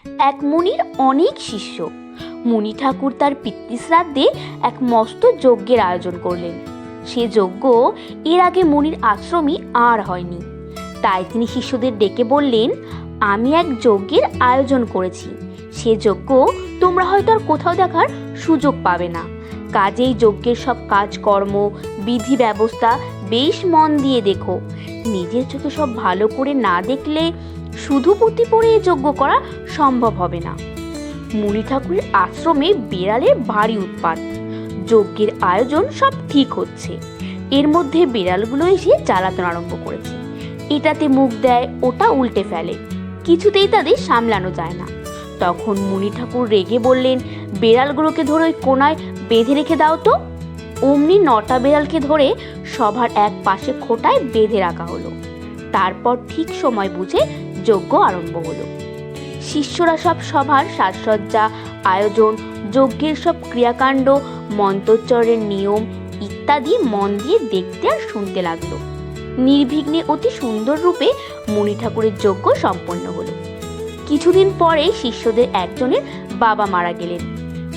এক মুনির অনেক শিষ্য। মুনি ঠাকুর তার পিতৃশ্রাদ্ধে এক মস্ত যজ্ঞের আয়োজন করলেন। সে যজ্ঞ এর আগে মুনির আশ্রমে আর হয়নি। তাই তিনি শিষ্যদের ডেকে বললেন, আমি এক যজ্ঞের আয়োজন করেছি। সে যজ্ঞ তোমরা হয়তো আর কোথাও দেখার সুযোগ পাবে না। কাজেই যজ্ঞের সব কাজকর্ম, বিধি ব্যবস্থা বেশ মন দিয়ে দেখো। নিজের চোখে সব ভালো করে না দেখলে শুধু পুঁথি পড়ে যজ্ঞ করা সম্ভব হবে না। মুনি ঠাকুরের আশ্রমে বিড়ালের ভারী উৎপাত। যজ্ঞের আয়োজন সব ঠিক হচ্ছে, এর মধ্যে বিড়ালগুলো এসে জ্বালাতন আরম্ভ করেছে। এটাতে মুখ দেয়, ওটা উল্টে ফেলে, কিছুতেই তাদের সামলানো যায় না। তখন মুনি ঠাকুর রেগে বললেন, বিড়ালগুলোকে ধরে ওই কোনায় বেঁধে রেখে দাও তো। অমনি 9টা বিড়ালকে ধরে সভার এক পাশে খোঁটায় বেঁধে রাখা হলো। তারপর ঠিক সময় বুঝে যজ্ঞ আরম্ভ হলো। শিষ্যরা সব সভার সাজসজ্জা, আয়োজন, যজ্ঞের সব ক্রিয়াকাণ্ড, মন্ত্রোচ্চারণের নিয়ম ইত্যাদি মন দিয়ে দেখতে আর শুনতে লাগলো। নির্বিঘ্নে অতি সুন্দর রূপে মুনি ঠাকুরের যজ্ঞ সম্পন্ন হলো। কিছুদিন পরে শিষ্যদের একজনের বাবা মারা গেলেন।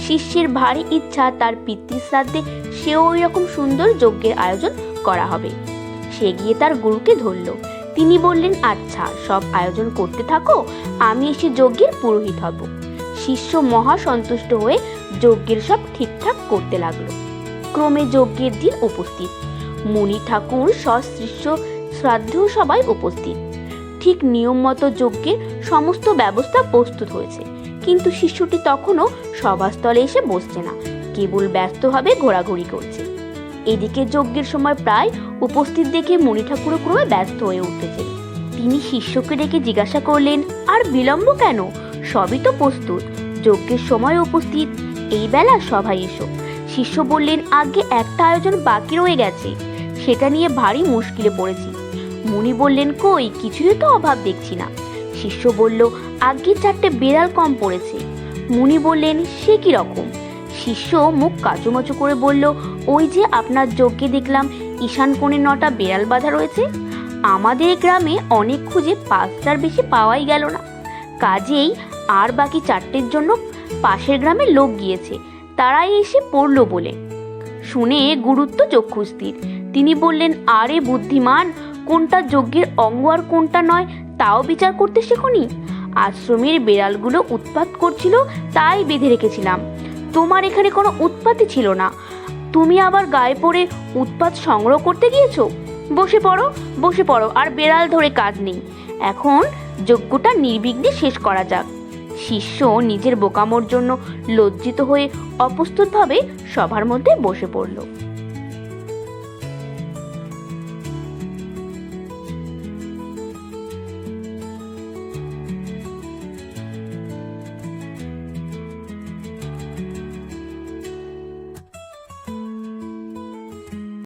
শিষ্যের ভারী ইচ্ছা তার পিতৃশ্রাদ্ধে সেও ওই রকম সুন্দর যজ্ঞের আয়োজন করা হবে। সে গিয়ে তার গুরুকে ধরল। তিনি বললেন, আচ্ছা, সব আয়োজন করতে থাকো, আমি এসে যজ্ঞের পুরোহিত হব। শিষ্য মহা সন্তুষ্ট হয়ে যজ্ঞের সব ঠিকঠাক করতে লাগলো। ক্রমে যজ্ঞের দিন উপস্থিত। মুনি ঠাকুর সশিষ্য শ্রাদ্ধেও সবাই উপস্থিত। ঠিক নিয়ম মতো যজ্ঞের সমস্ত ব্যবস্থা প্রস্তুত হয়েছে, কিন্তু শিষ্যটি তখনও সভাস্থলে এসে বসছে না, কেবল ব্যস্তভাবে ঘোরাঘুরি করছে। এদিকে যজ্ঞের সময় প্রায় উপস্থিত দেখে মুনি ঠাকুরও ক্রমে ব্যস্ত হয়ে উঠেছে। তিনি শিষ্যকে ডেকে জিজ্ঞাসা করলেন, আর বিলম্ব কেন? সবই তো প্রস্তুত, যজ্ঞের সময় উপস্থিত, এই বেলা সভায় এসো। শিষ্য বললেন, আগে একটা আয়োজন বাকি রয়ে গেছে, সেটা নিয়ে ভারী মুশকিলে পড়েছি। মুনি বললেন, কই, কিছুই তো অভাব দেখছি না। শিষ্য বলল, আগে 4টে বিড়াল কম পড়েছে। মুনি বললেন, সে কি রকম? শিষ্য মুখ কাচুমাচু করে বলল, ওই যে আপনার যজ্ঞে দেখলাম ঈশান কোণে 9টা বিড়াল বাঁধা রয়েছে। আমাদের গ্রামে অনেক খুঁজে 5টার বেশি পাওয়াই গেল না। কাজেই আর বাকি 4টের জন্য পাশের গ্রামে লোক গিয়েছে, তারাই এসে পড়ল বলে। শুনে গুরুত্ব চক্ষুস্থির। তিনি বললেন, আরে বুদ্ধিমান, কোনটা যজ্ঞের অঙ্গ আর কোনটা নয় তাও বিচার করতে শেখনি? আশ্রমের বিড়ালগুলো উৎপাত করছিল, তাই বেঁধে রেখেছিলাম। তোমার এখানে কোনো উৎপাতই ছিল না, তুমি আবার গায়ে পড়ে উৎপাত সংগ্রহ করতে গিয়েছো। বসে পড়ো, বসে পড়ো, আর বিড়াল ধরে কাজ নেই। এখন যজ্ঞটা নির্বিঘ্নে শেষ করা যাক। শিষ্য নিজের বোকামোর জন্য লজ্জিত হয়ে অপ্রস্তুতভাবে সভার মধ্যে বসে পড়ল।